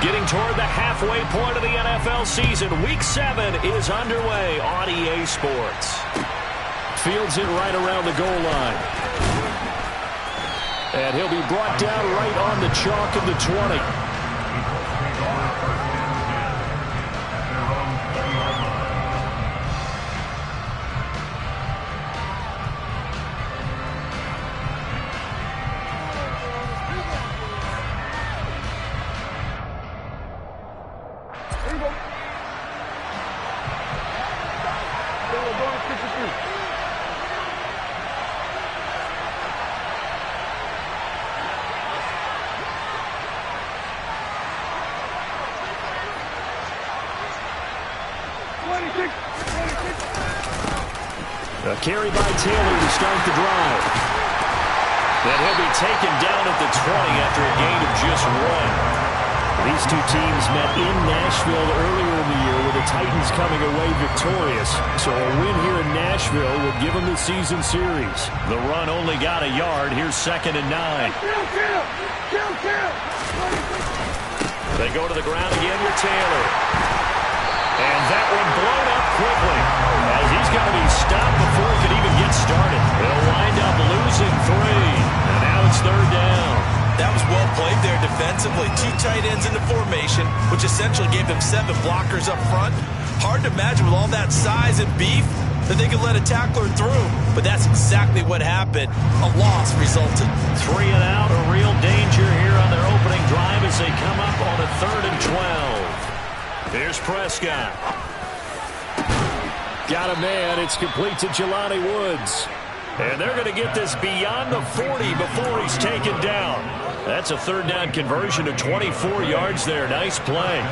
Getting toward the halfway point of the NFL season. Week 7 is underway on EA Sports. Fields it right around the goal line. And he'll be brought down right on the chalk of the 20. A carry by Taylor to start the drive. Then he'll be taken down at the 20 after a gain of just 1. These two teams met in Nashville earlier in the year with the Titans coming away victorious. So a win here in Nashville would give them the season series. The run only got a yard. Here's 2nd and 9. They go to the ground again with Taylor. And that one blown up quickly as he's got to be stopped before he can even get started. They'll wind up losing 3. And now it's 3rd down. That was well played there defensively. 2 tight ends in the formation, which essentially gave them 7 blockers up front. Hard to imagine with all that size and beef that they could let a tackler through. But that's exactly what happened. A loss resulted. 3 and out, a real danger here on their opening drive as they come up on a 3rd and 12. Here's Prescott. Got a man. It's complete to Jelani Woods. And they're going to get this beyond the 40 before he's taken down. That's a 3rd down conversion of 24 yards there. Nice play.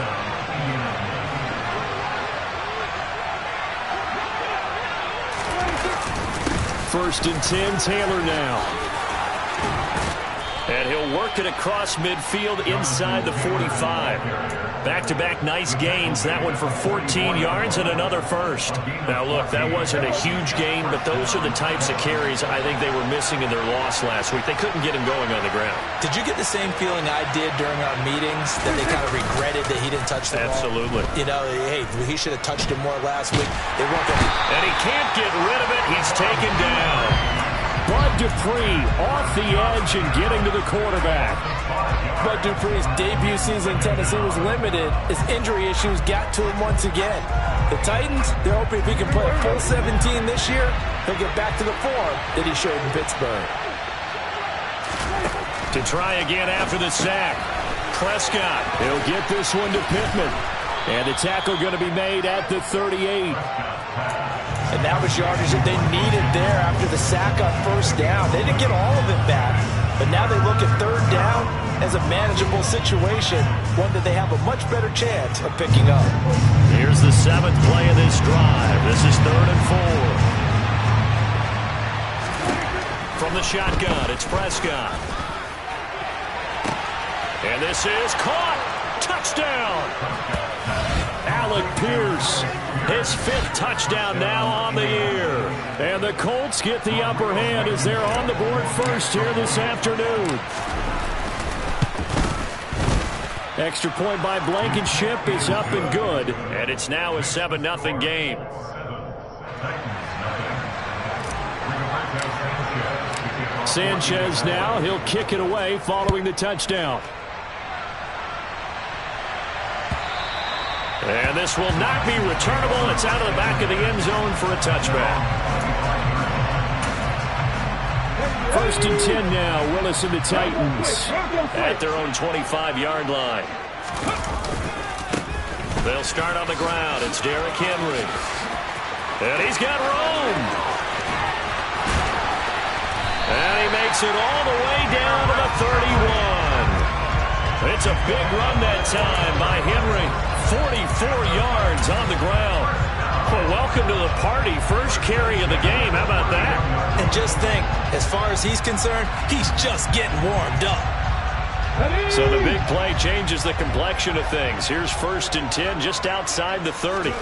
First and 10, Taylor now. And he'll work it across midfield inside the 45. Back-to-back nice gains. That one for 14 yards and another first. Now, look, that wasn't a huge gain, but those are the types of carries I think they were missing in their loss last week. They couldn't get him going on the ground. Did you get the same feeling I did during our meetings, that they kind of regretted that he didn't touch the ball? Absolutely. You know, hey, he should have touched him more last week. They weren't going to. And he can't get rid of it. He's taken down. Bud Dupree off the edge and getting to the quarterback. Bud Dupree's debut season in Tennessee was limited as injury issues got to him once again. The Titans, they're hoping if he can play a full 17 this year, he'll get back to the form that he showed in Pittsburgh. To try again after the sack. Prescott. He'll get this one to Pittman. And the tackle going to be made at the 38. And that was yardage that they needed there after the sack on 1st down. They didn't get all of it back, but now they look at 3rd down as a manageable situation, one that they have a much better chance of picking up. Here's the 7th play of this drive. This is 3rd and 4. From the shotgun, it's Prescott. And this is caught. Touchdown. Alec Pierce, his 5th touchdown now on the year. And the Colts get the upper hand as they're on the board first here this afternoon. Extra point by Blankenship is up and good. And it's now a 7-0 game. Sanchez now, he'll kick it away following the touchdown. And this will not be returnable. It's out of the back of the end zone for a touchback. 1st and 10 now. Willis and the Titans at their own 25-yard line. They'll start on the ground. It's Derrick Henry. And he's got room. And he makes it all the way down to the 31. It's a big run that time by Henry. 44 yards on the ground. Well, welcome to the party. First carry of the game. How about that? And just think, as far as he's concerned, he's just getting warmed up. So the big play changes the complexion of things. Here's 1st and 10 just outside the 30.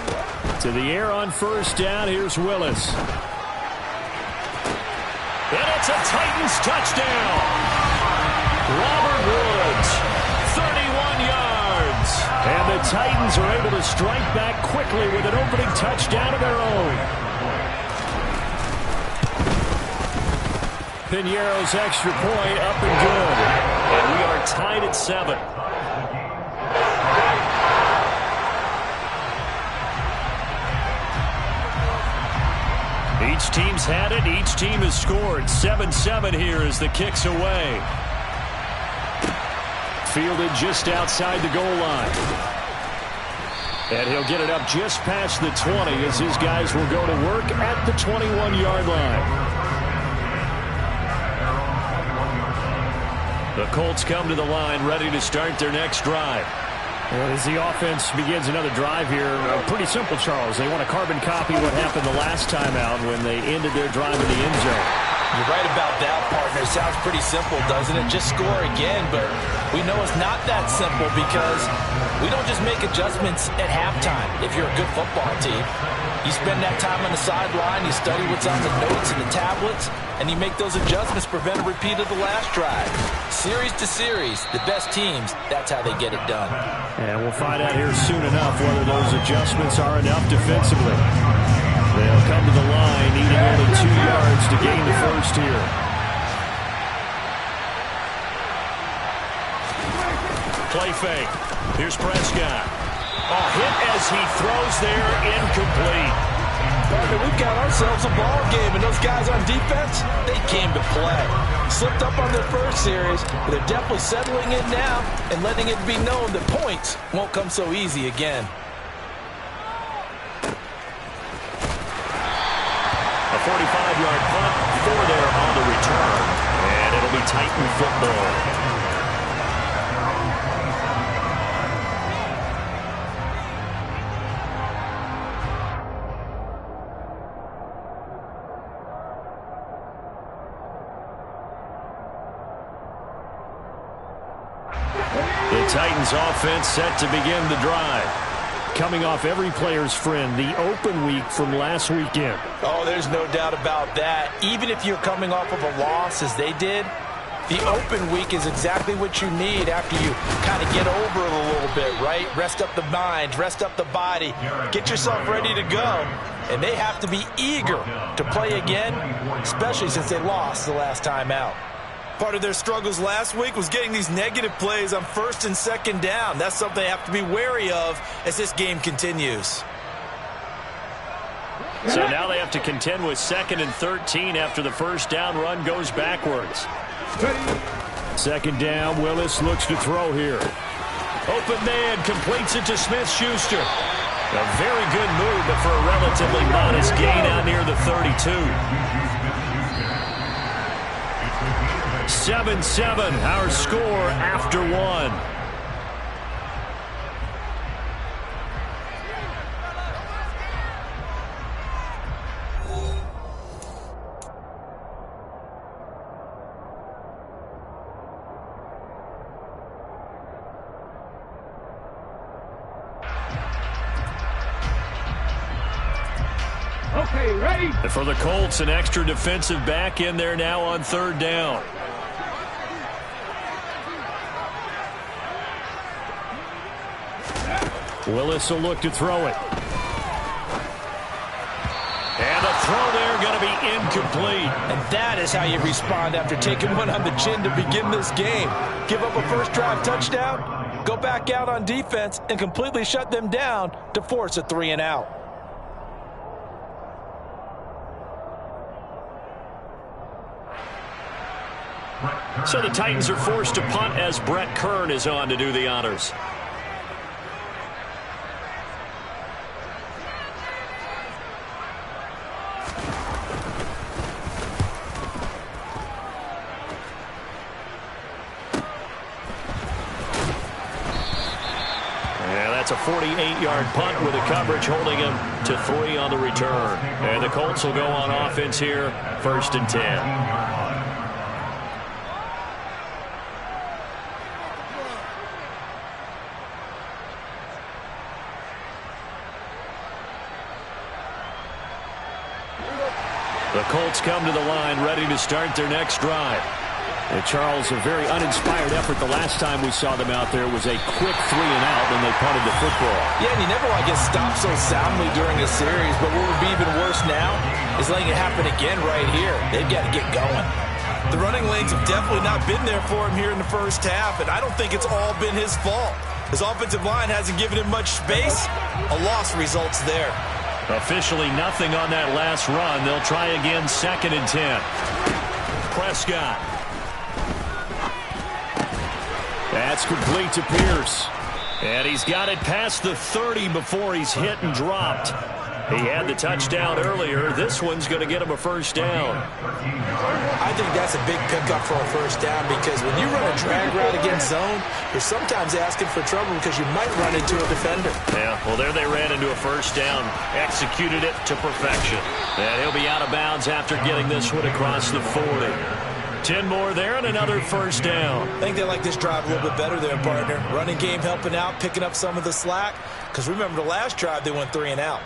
To the air on 1st down. Here's Willis. And it's a Titans touchdown. Robert Woods, 31 yards. Titans are able to strike back quickly with an opening touchdown of their own. Piñeiro's extra point up and good. And we are tied at 7. Each team's had it. Each team has scored. 7-7 here as the kick's away. Fielded just outside the goal line. And he'll get it up just past the 20 as his guys will go to work at the 21-yard line. The Colts come to the line ready to start their next drive. Well, as the offense begins another drive here, pretty simple, Charles. They want to carbon copy what happened the last time out when they ended their drive in the end zone. You're right about that, partner. It sounds pretty simple, doesn't it? Just score again, but we know it's not that simple because we don't just make adjustments at halftime if you're a good football team. You spend that time on the sideline, you study what's on the notes and the tablets, and you make those adjustments, prevent a repeat of the last drive. Series to series, the best teams, that's how they get it done. And we'll find out here soon enough whether those adjustments are enough defensively. They'll come to the line, needing only 2 yards to gain the first here. Play fake. Here's Prescott. Hit as he throws there, incomplete. Partner, we've got ourselves a ball game, and those guys on defense, they came to play. Slipped up on their first series, but they're definitely settling in now and letting it be known that points won't come so easy again. A 45-yard punt for there on the return, and it'll be Titan football. The Titans offense set to begin the drive. Coming off every player's friend, the open week from last weekend. Oh, there's no doubt about that. Even if you're coming off of a loss as they did, the open week is exactly what you need after you kind of get over it a little bit, right? Rest up the mind, rest up the body, get yourself ready to go. And they have to be eager to play again, especially since they lost the last time out. Part of their struggles last week was getting these negative plays on 1st and 2nd down. That's something they have to be wary of as this game continues. So now they have to contend with 2nd and 13 after the first down run goes backwards. 2nd down, Willis looks to throw here. Open man, completes it to Smith-Schuster. A very good move, but for a relatively modest gain out near the 32. 7-7, our score after 1. Okay, ready? And for the Colts, an extra defensive back in there now on 3rd down. Willis will look to throw it. And the throw there going to be incomplete. And that is how you respond after taking one on the chin to begin this game. Give up a first drive touchdown, go back out on defense, and completely shut them down to force a 3-and-out. So the Titans are forced to punt as Brett Kern is on to do the honors. That's a 48-yard punt with the coverage holding him to 3 on the return. And the Colts will go on offense here, 1st and 10. The Colts come to the line ready to start their next drive. And Charles, a very uninspired effort the last time we saw them out there was a quick 3-and-out when they punted the football. Yeah, and you never want to get stopped so soundly during a series, but what would be even worse now is letting it happen again right here. They've got to get going. The running lanes have definitely not been there for him here in the first half, and I don't think it's all been his fault. His offensive line hasn't given him much space. A loss results there. Officially nothing on that last run. They'll try again, 2nd and 10. Prescott. That's complete to Pierce. And he's got it past the 30 before he's hit and dropped. He had the touchdown earlier. This one's going to get him a first down. I think that's a big pickup for a first down because when you run a drag route against zone, you're sometimes asking for trouble because you might run into a defender. Yeah, well, there they ran into a first down. Executed it to perfection. And he'll be out of bounds after getting this one across the 40. 10 more there and another first down. I think they like this drive a little bit better there, partner. Running game helping out, picking up some of the slack. Because remember the last drive, they went 3-and-out.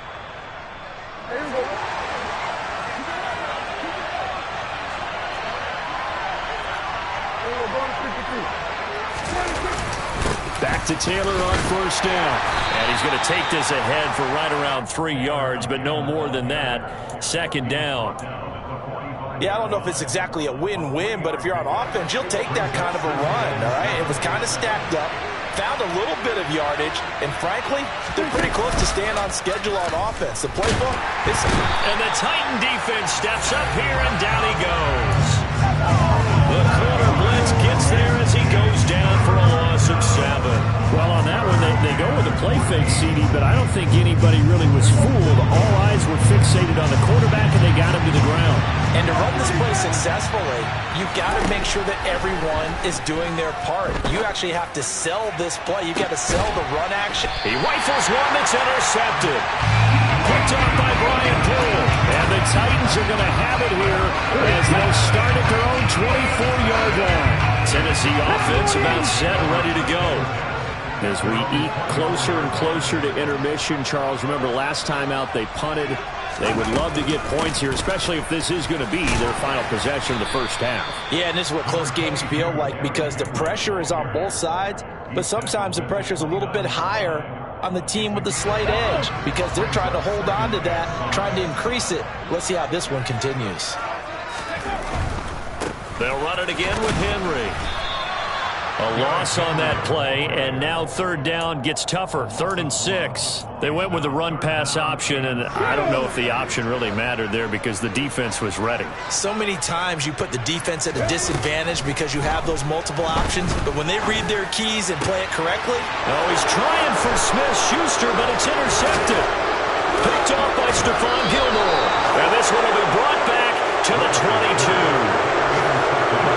Back to Taylor on first down. And he's going to take this ahead for right around 3 yards, but no more than that. 2nd down. Yeah, I don't know if it's exactly a win-win, but if you're on offense, you'll take that kind of a run, all right? It was kind of stacked up, found a little bit of yardage, and frankly, they're pretty close to staying on schedule on offense. The playbook is... And the Titan defense steps up here, and down he goes. The corner blitz gets there as he goes down for a loss of 7. Well, on that one, they go with a play fake, Siiigh, but I don't think anybody really was fooled. All eyes were fixated on the quarterback, and they got him to the ground. And to run this play successfully, you've got to make sure that everyone is doing their part. You actually have to sell this play. You've got to sell the run action. He rifles one that's intercepted. Picked off by Brian Poole. And the Titans are going to have it here as they'll start at their own 24-yard line. Tennessee offense about set and ready to go. As we eke closer and closer to intermission, Charles, remember last time out they punted. They would love to get points here, especially if this is going to be their final possession of the first half. Yeah, and this is what close games feel like because the pressure is on both sides, but sometimes the pressure is a little bit higher on the team with the slight edge because they're trying to hold on to that, trying to increase it. Let's see how this one continues. They'll run it again with Henry. A loss on that play, and now 3rd down gets tougher. 3rd and 6. They went with the run-pass option, and I don't know if the option really mattered there because the defense was ready. So many times you put the defense at a disadvantage because you have those multiple options, but when they read their keys and play it correctly... Oh, he's trying for Smith-Schuster, but it's intercepted. Picked off by Stephon Gilmore. And this one will be brought back to the 22.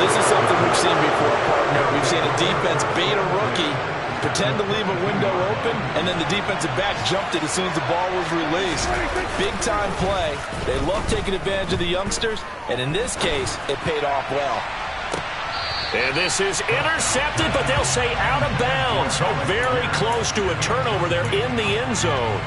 This is something we've seen before, partner. We've seen a defense bait a rookie, pretend to leave a window open, and then the defensive back jumped it as soon as the ball was released. Big-time play. They love taking advantage of the youngsters, and in this case, it paid off well. And this is intercepted, but they'll say out of bounds. So very close to a turnover there in the end zone.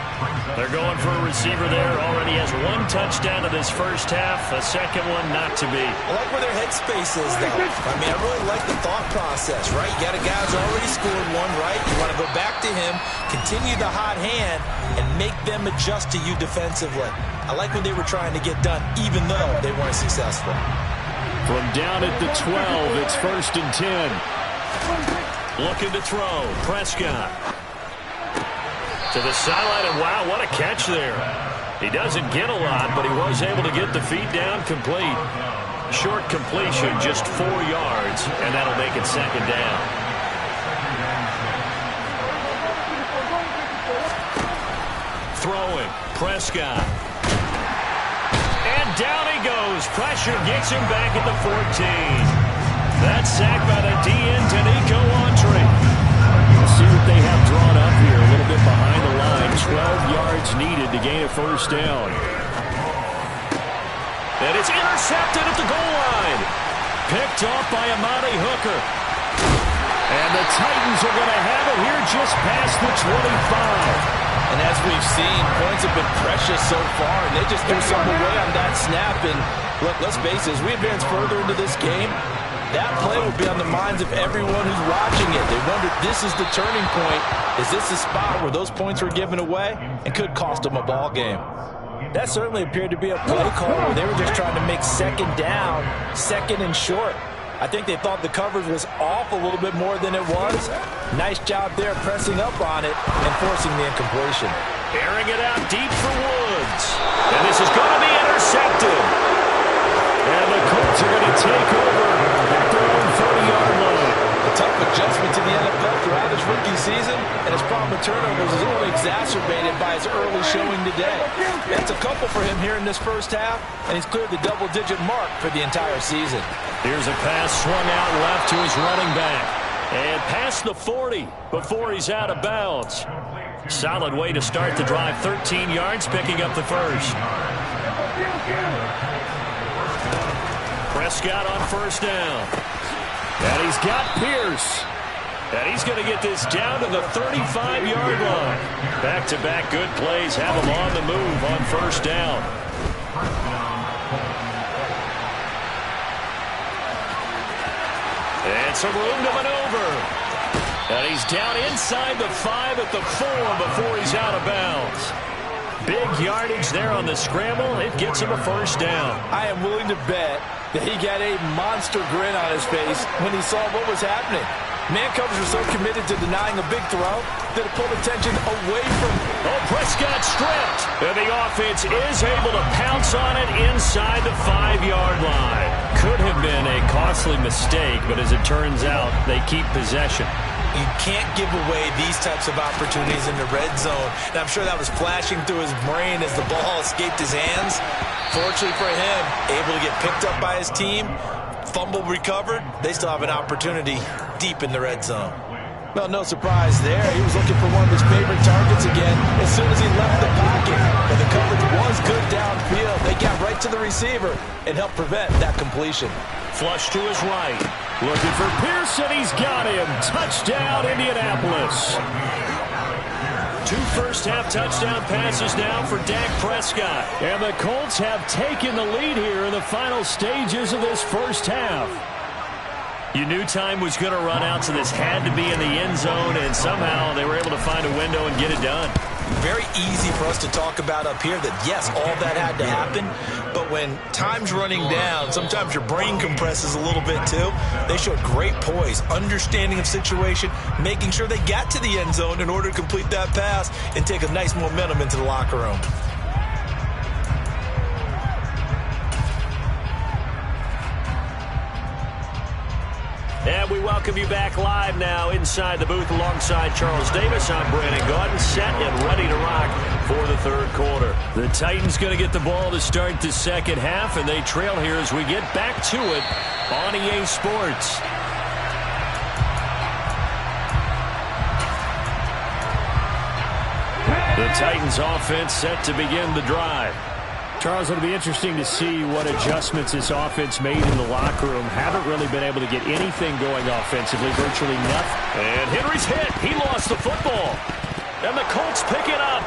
They're going for a receiver there. Already has 1 touchdown in this first half. A second one not to be. I like where their headspace is, though. I mean, I really like the thought process, right? You got a guy who's already scored one, right? You want to go back to him, continue the hot hand, and make them adjust to you defensively. I like what they were trying to get done, even though they weren't successful. From down at the 12, it's 1st and 10. Looking to throw. Prescott. To the sideline, and wow, what a catch there. He doesn't get a lot, but he was able to get the feet down complete. Short completion, just 4 yards, and that'll make it 2nd down. Throwing. Prescott. And down he goes. Pressure gets him back at the 14. That's sacked by the DN, Danico Autry. Let's see what they have drawn up here. A little bit behind the line. 12 yards needed to gain a first down. And it's intercepted at the goal line. Picked off by Amani Hooker. And the Titans are going to have it here just past the 25. And as we've seen, points have been precious so far, and they just threw something away on that snap. And look, let's face it, as we advance further into this game, that play would be on the minds of everyone who's watching it. They wondered, this is the turning point. Is this the spot where those points were given away and could cost them a ball game? That certainly appeared to be a play call where they were just trying to make second down, second and short. I think they thought the coverage was off a little bit more than it was. Nice job there pressing up on it and forcing the incompletion. Airing it out deep for Woods. And this is going to be intercepted. And the Colts are going to take over at their own 30-yard line. A tough adjustment to the NFL throughout his rookie season, and his problem with turnovers is only exacerbated by his early showing today. That's a couple for him here in this first half, and he's cleared the double-digit mark for the entire season. Here's a pass swung out left to his running back. And past the 40 before he's out of bounds. Solid way to start the drive. 13 yards, picking up the first. Prescott on first down. And he's got Pierce. And he's going to get this down to the 35-yard line. Back-to-back good plays have him on the move on first down. And some room to maneuver. And he's down inside the 5 at the 4 before he's out of bounds. Big yardage there on the scramble. It gets him a first down. I am willing to bet that he got a monster grin on his face when he saw what was happening. Man coverage was so committed to denying a big throw that it pulled attention away from... Oh, Prescott stripped. And the offense is able to pounce on it inside the 5-yard line. Could have been a costly mistake, but as it turns out, they keep possession. You can't give away these types of opportunities in the red zone. And I'm sure that was flashing through his brain as the ball escaped his hands. Fortunately for him, able to get picked up by his team, fumble recovered. They still have an opportunity deep in the red zone. Well, no surprise there. He was looking for one of his favorite targets again as soon as he left the pocket. But the coverage was good downfield. They got right to the receiver and helped prevent that completion. Flush to his right. Looking for Pearson. He's got him. Touchdown, Indianapolis. 2 first-half touchdown passes now for Dak Prescott. And the Colts have taken the lead here in the final stages of this first half. You knew time was going to run out, so this had to be in the end zone, and somehow they were able to find a window and get it done. Very easy for us to talk about up here that, yes, all that had to happen, but when time's running down, sometimes your brain compresses a little bit too. They showed great poise, understanding of situation, making sure they got to the end zone in order to complete that pass and take a nice momentum into the locker room. And we welcome you back live now inside the booth alongside Charles Davis. I'm Brandon Gaudin, set and ready to rock for the third quarter. The Titans going to get the ball to start the second half, and they trail here as we get back to it on EA Sports. The Titans offense set to begin the drive. Charles, it'll be interesting to see what adjustments this offense made in the locker room. Haven't really been able to get anything going offensively, virtually nothing. And Henry's hit. He lost the football. And the Colts pick it up.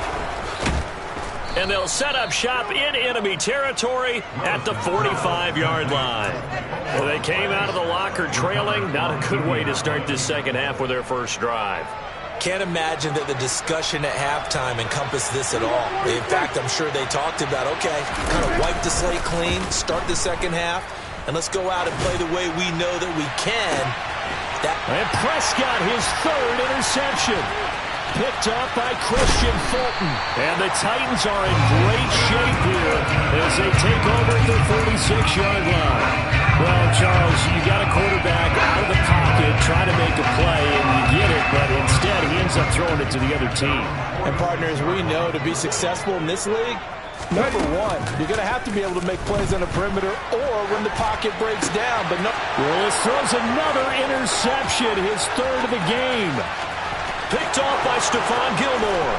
And they'll set up shop in enemy territory at the 45-yard line. Well, they came out of the locker trailing. Not a good way to start this second half with their first drive. Can't imagine that the discussion at halftime encompassed this at all. In fact, I'm sure they talked about, okay, kind of wipe the slate clean, start the second half, and let's go out and play the way we know that we can. And Prescott, his third interception. Picked up by Christian Fulton. And the Titans are in great shape here as they take over at the 36-yard line. Well, Charles, you got a quarterback out of the pocket trying to make a play, and you get it, but instead he ends up throwing it to the other team. And, partners, we know to be successful in this league, number one, you're going to have to be able to make plays on the perimeter or when the pocket breaks down. But no. Willis throws another interception, his third of the game. Picked off by Stephon Gilmore.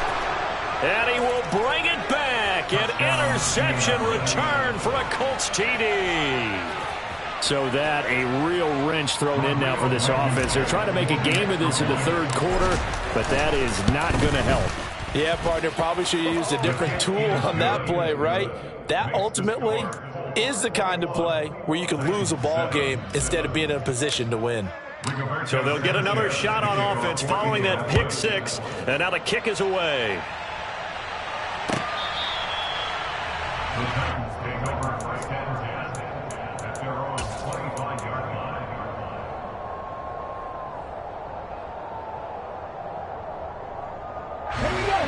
And he will bring it back. An interception return for a Colts TD. So that, a real wrench thrown in now for this offense. They're trying to make a game of this in the third quarter, but that is not going to help. Yeah, partner, probably should have used a different tool on that play, right? That ultimately is the kind of play where you can lose a ball game instead of being in a position to win. So they'll get another shot on offense following that pick six, and now the kick is away.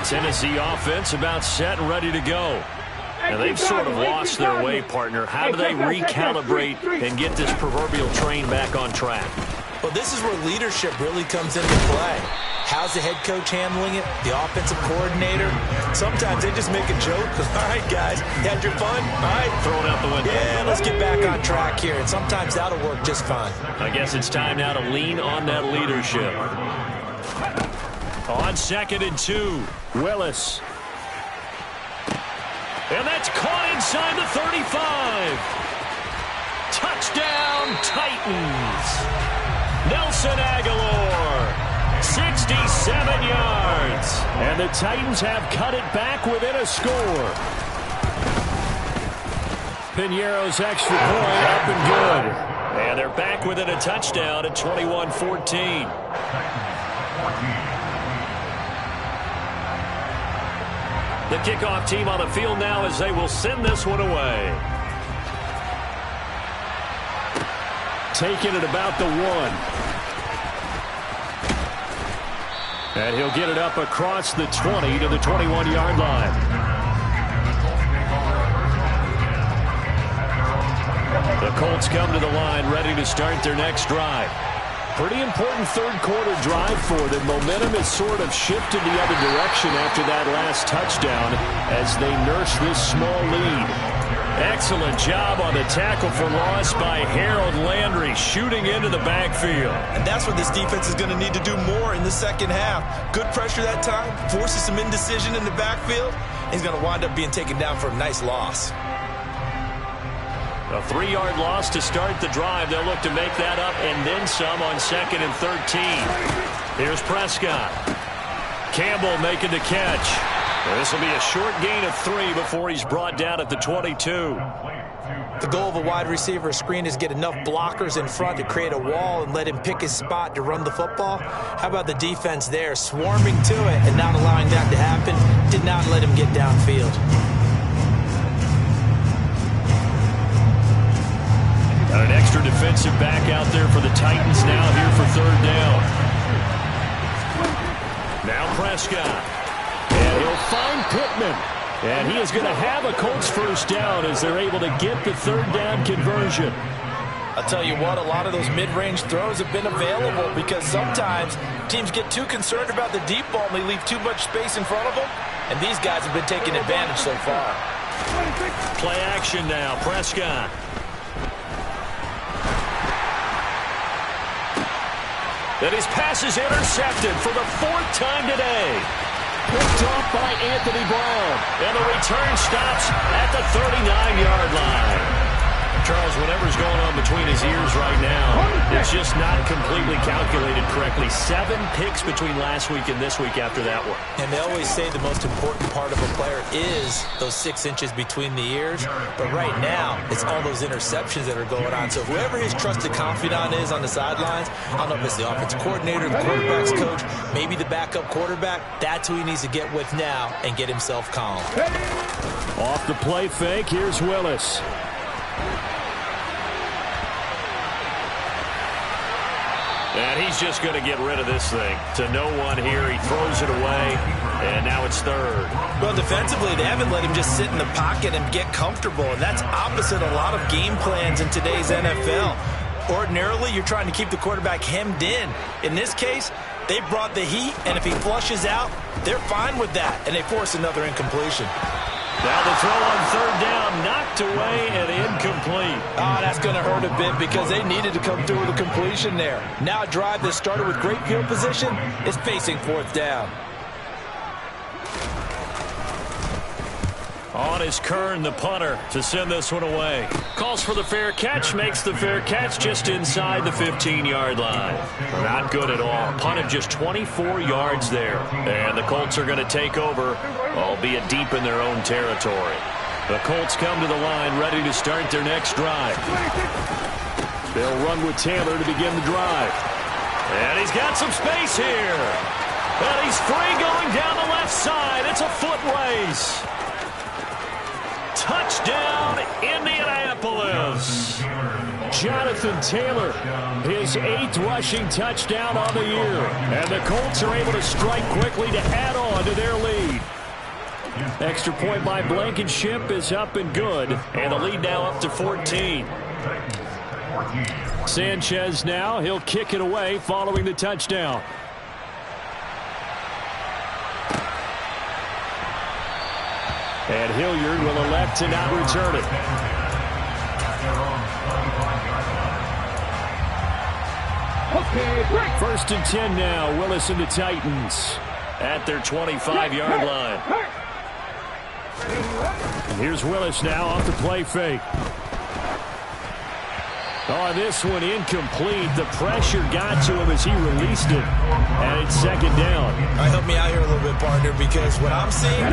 Tennessee offense about set and ready to go. And they've sort of lost their way, partner. How do they recalibrate and get this proverbial train back on track? Well, this is where leadership really comes into play. How's the head coach handling it? The offensive coordinator? Sometimes they just make a joke. All right, guys, you had your fun? All right. Throw it out the window. Yeah, let's get back on track here. And sometimes that'll work just fine. I guess it's time now to lean on that leadership. On 2nd and 2, Willis. And that's caught inside the 35. Touchdown, Titans. Nelson Aguilar, 67 yards. And the Titans have cut it back within a score. Piñeiro's extra point up and good. And they're back within a touchdown at 21-14. The kickoff team on the field now as they will send this one away. Taking it about the 1. And he'll get it up across the 20 to the 21-yard line. The Colts come to the line ready to start their next drive. Pretty important third-quarter drive for them. Momentum has sort of shifted the other direction after that last touchdown as they nurse this small lead. Excellent job on the tackle for loss by Harold Landry, shooting into the backfield. And that's what this defense is going to need to do more in the second half. Good pressure that time, forces some indecision in the backfield. He's going to wind up being taken down for a nice loss. A 3-yard loss to start the drive. They'll look to make that up and then some on 2nd and 13. Here's Prescott. Campbell making the catch. This will be a short gain of 3 before he's brought down at the 22. The goal of a wide receiver screen is get enough blockers in front to create a wall and let him pick his spot to run the football. How about the defense there, swarming to it and not allowing that to happen? Did not let him get downfield. Got an extra defensive back out there for the Titans now here for 3rd down. Now Prescott. And he'll find Pittman. And he is going to have a Colts first down as they're able to get the 3rd down conversion. I'll tell you what, a lot of those mid-range throws have been available because sometimes teams get too concerned about the deep ball and they leave too much space in front of them. And these guys have been taking advantage so far. Play action now, Prescott. And his pass is intercepted for the 4th time today. Picked off by Anthony Brown. And the return stops at the 39-yard line. Charles, whatever's going on between his ears right now, it's just not completely calculated correctly. 7 picks between last week and this week after that one. And they always say the most important part of a player is those 6 inches between the ears. But right now, it's all those interceptions that are going on. So whoever his trusted confidant is on the sidelines, I don't know if it's the offensive coordinator, the quarterback's coach, maybe the backup quarterback, that's who he needs to get with now and get himself calm. Off the play fake, here's Willis. And he's just going to get rid of this thing. To no one here. He throws it away. And now it's 3rd. Well, defensively, they haven't let him just sit in the pocket and get comfortable. And that's opposite a lot of game plans in today's NFL. Ordinarily, you're trying to keep the quarterback hemmed in. In this case, they brought the heat. And if he flushes out, they're fine with that. And they force another incompletion. Now the throw on 3rd down, knocked away and incomplete. Oh, that's going to hurt a bit because they needed to come through with a completion there. Now a drive that started with great field position is facing 4th down. On is Kern, the punter, to send this one away. Calls for the fair catch, makes the fair catch just inside the 15-yard line. Not good at all. Punted just 24 yards there. And the Colts are going to take over, albeit deep in their own territory. The Colts come to the line, ready to start their next drive. They'll run with Taylor to begin the drive. And he's got some space here. And he's free going down the left side. It's a foot race. Touchdown, Indianapolis. Jonathan Taylor, his 8th rushing touchdown on the year. And the Colts are able to strike quickly to add on to their lead. Extra point by Blankenship is up and good. And the lead now up to 14. Sanchez now, he'll kick it away following the touchdown. And Hilliard will elect to not return it. First and 10 now. Willis and the Titans at their 25-yard line. And here's Willis now off the play fake. Oh, this one incomplete. The pressure got to him as he released it. And it's second down. All right, help me out here a little bit, partner, because what I'm seeing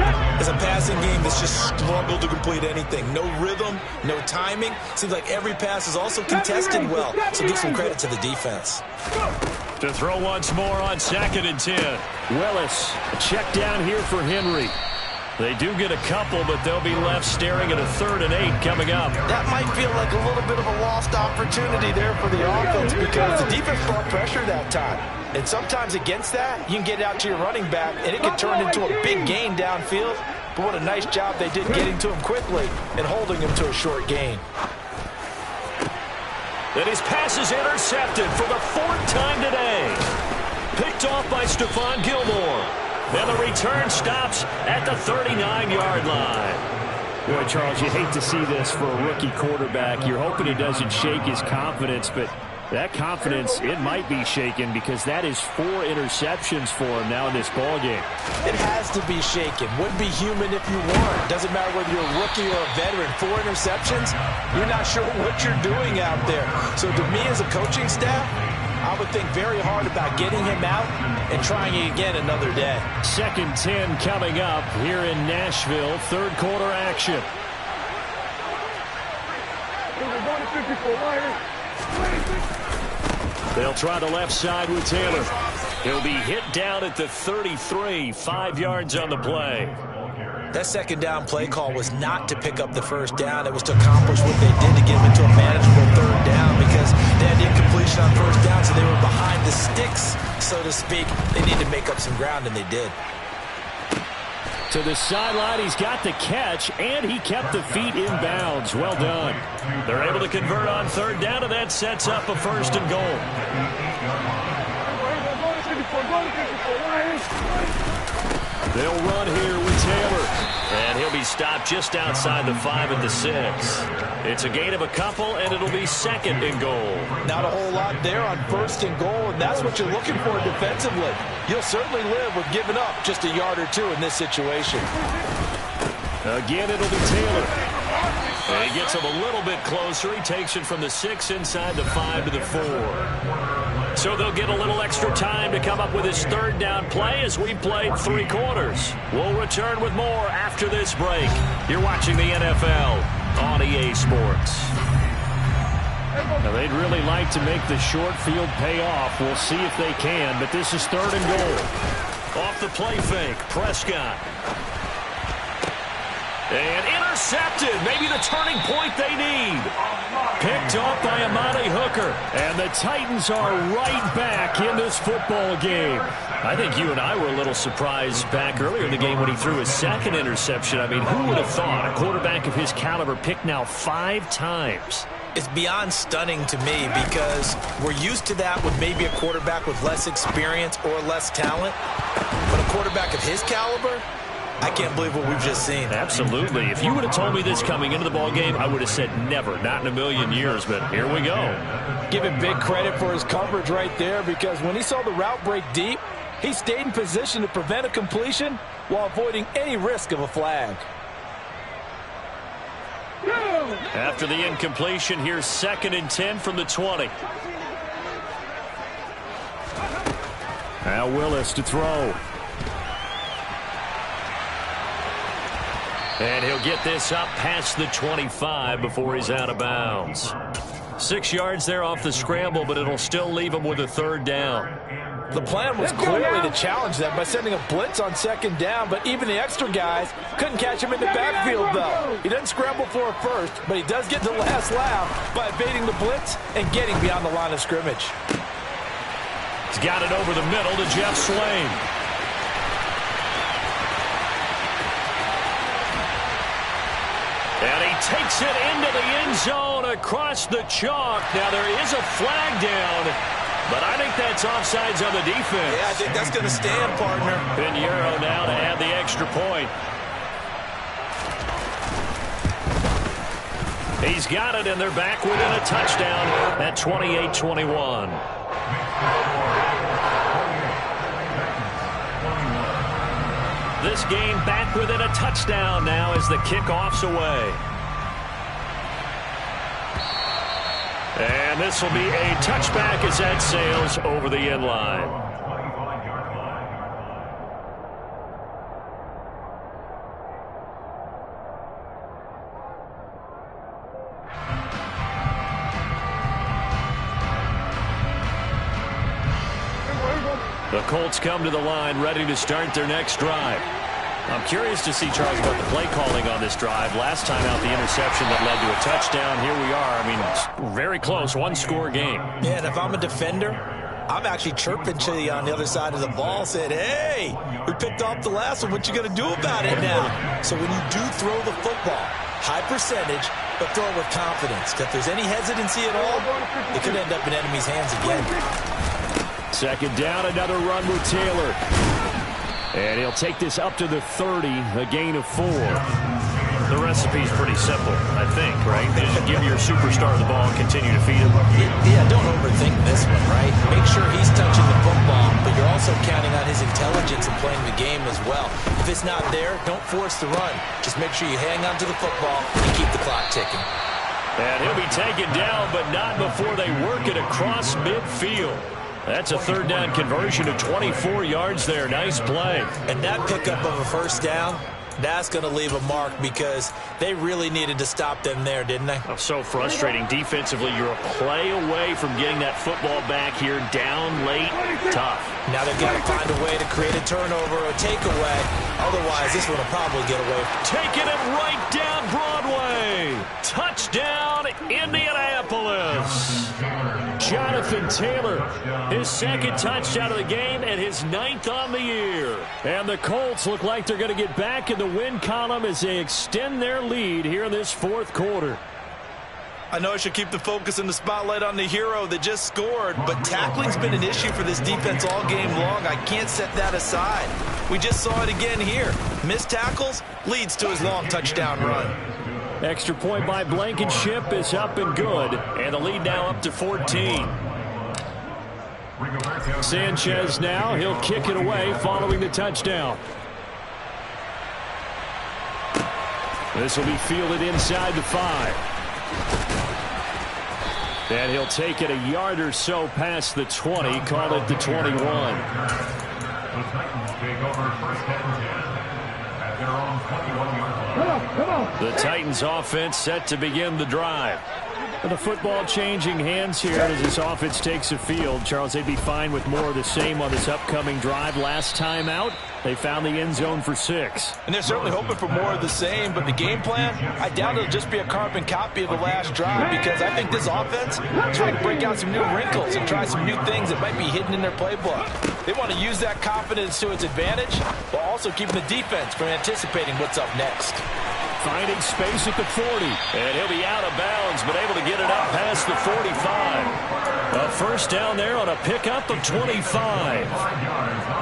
is a passing game that's just struggled to complete anything. No rhythm, no timing. Seems like every pass is also contested well. So give some credit to the defense. To throw once more on 2nd and 10. Willis, a check down here for Henry. They do get a couple, but they'll be left staring at a 3rd and 8 coming up. That might feel like a little bit of a lost opportunity there for the offense because the defense brought pressure that time. And sometimes against that, you can get out to your running back, and it can turn into a big gain downfield. But what a nice job they did getting to him quickly and holding him to a short gain. And his pass is intercepted for the 4th time today. Picked off by Stephon Gilmore. And the return stops at the 39-yard line. Boy, Charles, you hate to see this for a rookie quarterback. You're hoping he doesn't shake his confidence, but that confidence, it might be shaken because that is 4 interceptions for him now in this ballgame. It has to be shaken. Wouldn't be human if you weren't. Doesn't matter whether you're a rookie or a veteran. 4 interceptions, you're not sure what you're doing out there. So to me as a coaching staff, I would think very hard about getting him out and trying it again another day. 2nd 10 coming up here in Nashville. 3rd quarter action. They'll try the left side with Taylor. He'll be hit down at the 33, 5 yards on the play. That 2nd down play call was not to pick up the 1st down. It was to accomplish what they did to get him into a manageable 3rd down because they had incompletion on 1st down, so they were behind the sticks, so to speak. They need to make up some ground, and they did. To the sideline, he's got the catch, and he kept the feet in bounds. Well done. They're able to convert on 3rd down, and that sets up a 1st and goal. They'll run here with Taylor. And he'll be stopped just outside the 5 at the 6. It's a gain of a couple, and it'll be 2nd and goal. Not a whole lot there on 1st and goal, and that's what you're looking for defensively. You'll certainly live with giving up just a yard or 2 in this situation. Again, it'll be Taylor. And he gets him a little bit closer. He takes it from the 6 inside the 5 to the 4. So they'll get a little extra time to come up with his 3rd down play as we played 3 quarters. We'll return with more after this break. You're watching the NFL on EA Sports. Now they'd really like to make the short field pay off. We'll see if they can, but this is 3rd and goal. Off the play fake, Prescott. And intercepted. Maybe the turning point they need. Picked off by Amani Hooker. And the Titans are right back in this football game. I think you and I were a little surprised back earlier in the game when he threw his 2nd interception. I mean, who would have thought a quarterback of his caliber picked now 5 times? It's beyond stunning to me because we're used to that with maybe a quarterback with less experience or less talent. But a quarterback of his caliber, I can't believe what we've just seen. Absolutely. If you would have told me this coming into the ball game, I would have said never, not in a million years, but here we go. Give him big credit for his coverage right there because when he saw the route break deep, he stayed in position to prevent a completion while avoiding any risk of a flag. After the incompletion, here's 2nd and 10 from the 20. Now Willis to throw. And he'll get this up past the 25 before he's out of bounds. 6 yards there off the scramble, but it'll still leave him with a 3rd down. The plan was clearly to challenge them by sending a blitz on 2nd down, but even the extra guys couldn't catch him in the backfield, though. He doesn't scramble for a first, but he does get the last laugh by evading the blitz and getting beyond the line of scrimmage. He's got it over the middle to Jeff Swain. And he takes it into the end zone across the chalk. Now there is a flag down, but I think that's offsides on the defense. Yeah, I think that's going to stand, partner. Pinheiro now to add the extra point. He's got it, and they're back within a touchdown at 28-21. This game back within a touchdown now as the kickoff's away. And this will be a touchback as that sails over the end line. The Colts come to the line ready to start their next drive. I'm curious to see, Charles, about the play calling on this drive. Last time out, the interception that led to a touchdown. Here we are. I mean, very close, one-score game. Yeah, and if I'm a defender, I'm actually chirping to you on the other side of the ball, saying, hey, we picked off the last one. What you going to do about it now? So when you do throw the football, high percentage, but throw it with confidence. If there's any hesitancy at all, it could end up in enemy's hands again. 2nd down, another run with Taylor. And he'll take this up to the 30, a gain of 4. The recipe's pretty simple, I think, right? Just give your superstar the ball and continue to feed him. Yeah, don't overthink this one, right? Make sure he's touching the football, but you're also counting on his intelligence and playing the game as well. If it's not there, don't force the run. Just make sure you hang on to the football and keep the clock ticking. And he'll be taken down, but not before they work it across midfield. That's a 3rd down conversion of 24 yards there. Nice play. And that pickup of a 1st down, that's going to leave a mark because they really needed to stop them there, didn't they? Oh, so frustrating. Defensively, you're a play away from getting that football back here. Down late, tough. Now they've got to find a way to create a turnover or a takeaway. Otherwise, this one will probably get away. Taking it right down Broadway. Touchdown, Indianapolis. Jonathan Taylor, his 2nd touchdown of the game and his 9th on the year. And the Colts look like they're going to get back in the win column as they extend their lead here in this 4th quarter. I know I should keep the focus and the spotlight on the hero that just scored, but tackling's been an issue for this defense all game long. I can't set that aside. We just saw it again here. Missed tackles leads to his long touchdown run. Extra point by Blankenship is up and good, and the lead now up to 14. Sanchez now, he'll kick it away following the touchdown. This will be fielded inside the 5. And he'll take it a yard or so past the 20, call it the 21. The Titans offense set to begin the drive. The football changing hands here as this offense takes the field. Charles, they'd be fine with more of the same on this upcoming drive. Last time out, they found the end zone for 6. And they're certainly hoping for more of the same, but the game plan, I doubt it'll just be a carbon copy of the last drive because I think this offense is trying to break out some new wrinkles and try some new things that might be hidden in their playbook. They want to use that confidence to its advantage while also keeping the defense from anticipating what's up next. Finding space at the 40. And he'll be out of bounds, but able to get it up past the 45. A 1st down there on a pickup of 25.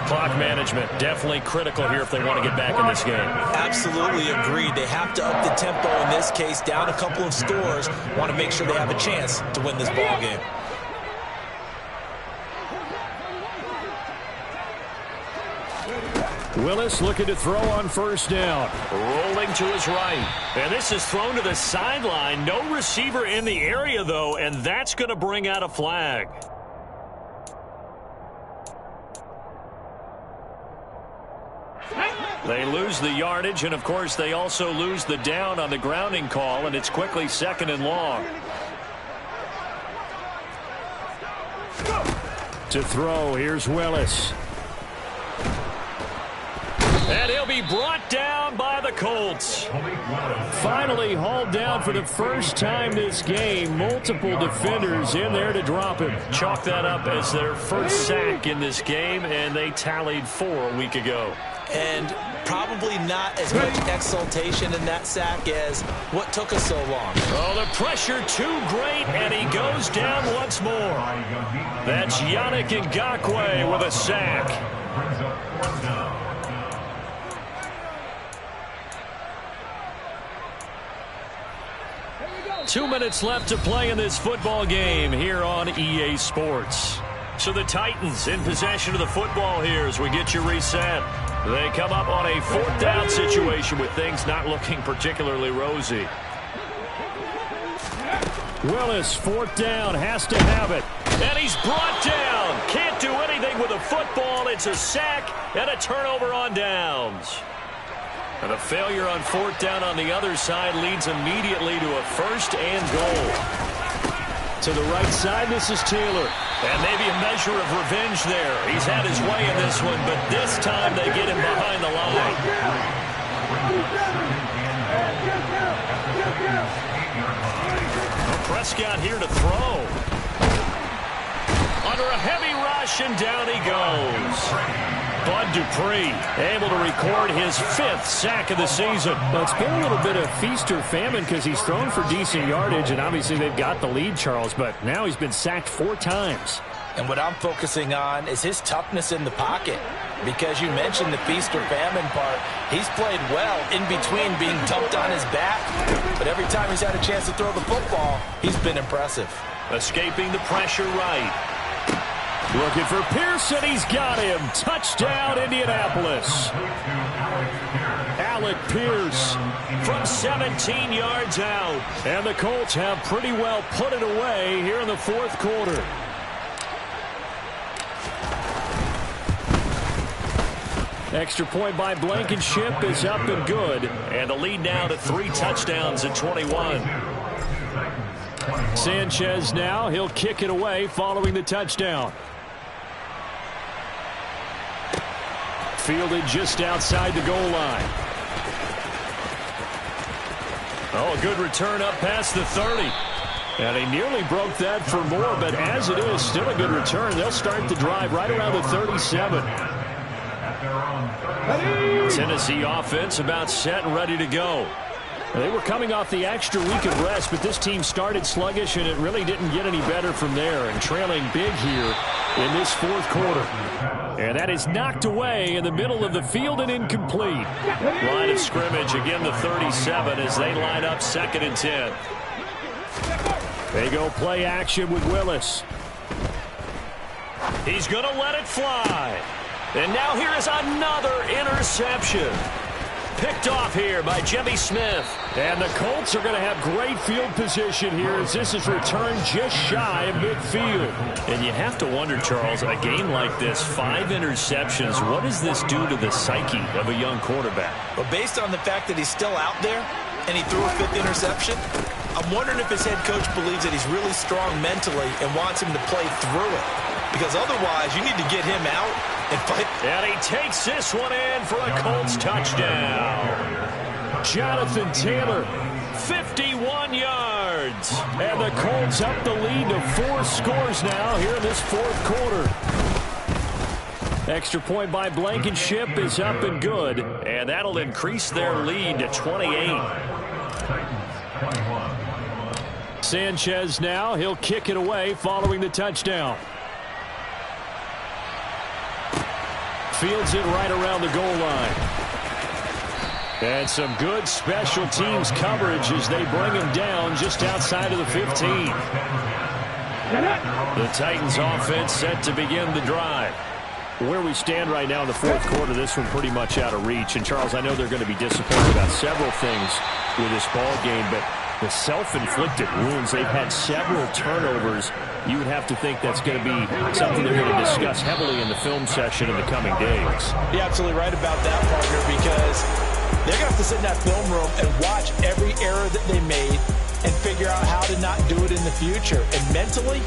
Clock management definitely critical here if they want to get back in this game. Absolutely agreed. They have to up the tempo in this case, down a couple of scores. Want to make sure they have a chance to win this ball game. Willis looking to throw on first down. Rolling to his right. And this is thrown to the sideline. No receiver in the area, though, and that's going to bring out a flag. They lose the yardage, and, of course, they also lose the down on the grounding call, and it's quickly 2nd and long. To throw, here's Willis. And he'll be brought down by the Colts. Finally hauled down for the first time this game. Multiple defenders in there to drop him. Chalk that up as their first sack in this game, and they tallied 4 a week ago. And probably not as much exultation in that sack as what took us so long. Oh, the pressure too great, and he goes down once more. That's Yannick Ngakoue with a sack. 2 minutes left to play in this football game here on EA Sports. So the Titans in possession of the football here as we get you reset. They come up on a 4th down situation with things not looking particularly rosy. Willis, 4th down, has to have it. And he's brought down. Can't do anything with a football. It's a sack and a turnover on downs. And a failure on 4th down on the other side leads immediately to a 1st and goal. To the right side, this is Taylor. And maybe a measure of revenge there. He's had his way in this one, but this time they get him behind the line. Prescott here to throw. Under a heavy rush, and down he goes. Bud Dupree able to record his 5th sack of the season. Well, it's been a little bit of feast or famine because he's thrown for decent yardage, and obviously they've got the lead, Charles, but now he's been sacked 4 times. And what I'm focusing on is his toughness in the pocket. Because you mentioned the feast or famine part. He's played well in between being dumped on his back. But every time he's had a chance to throw the football, he's been impressive. Escaping the pressure right. Looking for Pearson. He's got him. Touchdown, Indianapolis. Alec Pierce from 17 yards out. And the Colts have pretty well put it away here in the 4th quarter. Extra point by Blankenship is up and good. And the lead now to 3 touchdowns at 21. Sanchez now. He'll kick it away following the touchdown. Fielded just outside the goal line. Oh, a good return up past the 30. And he nearly broke that for more, but as it is, still a good return. They'll start the drive right around the 37. Tennessee offense about set and ready to go. They were coming off the extra week of rest, but this team started sluggish, and it really didn't get any better from there, and trailing big here in this 4th quarter. And that is knocked away in the middle of the field and incomplete. Line of scrimmage, again the 37 as they line up 2nd and 10. They go play action with Willis. He's going to let it fly. And now here is another interception. Picked off here by Jimmy Smith. And the Colts are going to have great field position here as this is returned just shy of midfield. And you have to wonder, Charles, a game like this, 5 interceptions, what does this do to the psyche of a young quarterback? But based on the fact that he's still out there and he threw a 5th interception, I'm wondering if his head coach believes that he's really strong mentally and wants him to play through it. Because otherwise, you need to get him out and fight. And he takes this one in for a Colts touchdown. Jonathan Taylor, 51 yards. And the Colts up the lead to 4 scores now here in this 4th quarter. Extra point by Blankenship is up and good. And that'll increase their lead to 28. Sanchez now. He'll kick it away following the touchdown. Fields it right around the goal line. And some good special teams coverage as they bring him down just outside of the 15. The Titans offense set to begin the drive. Where we stand right now in the fourth quarter, this one pretty much out of reach. And, Charles, I know they're going to be disappointed about several things with this ball game, but the self-inflicted wounds, they've had several turnovers. You would have to think that's going to be something they're going to discuss heavily in the film session in the coming days. You're absolutely right about that, partner, because they're going to have to sit in that film room and watch every error that they made and figure out how to not do it in the future. And mentally,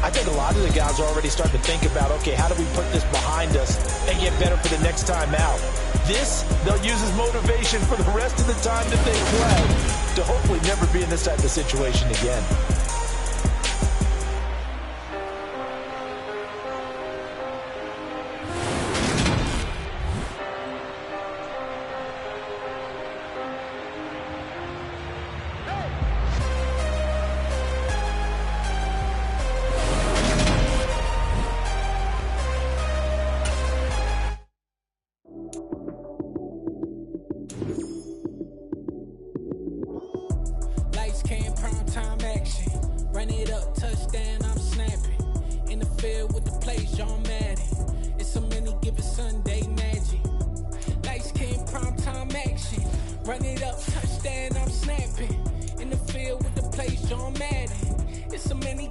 I think a lot of the guys are already starting to think about, okay, how do we put this behind us and get better for the next time out? This, they'll use as motivation for the rest of the time that they play to hopefully never be in this type of situation again. Run it up, touchdown, I'm snapping. In the field with the play, John Madden. It's so many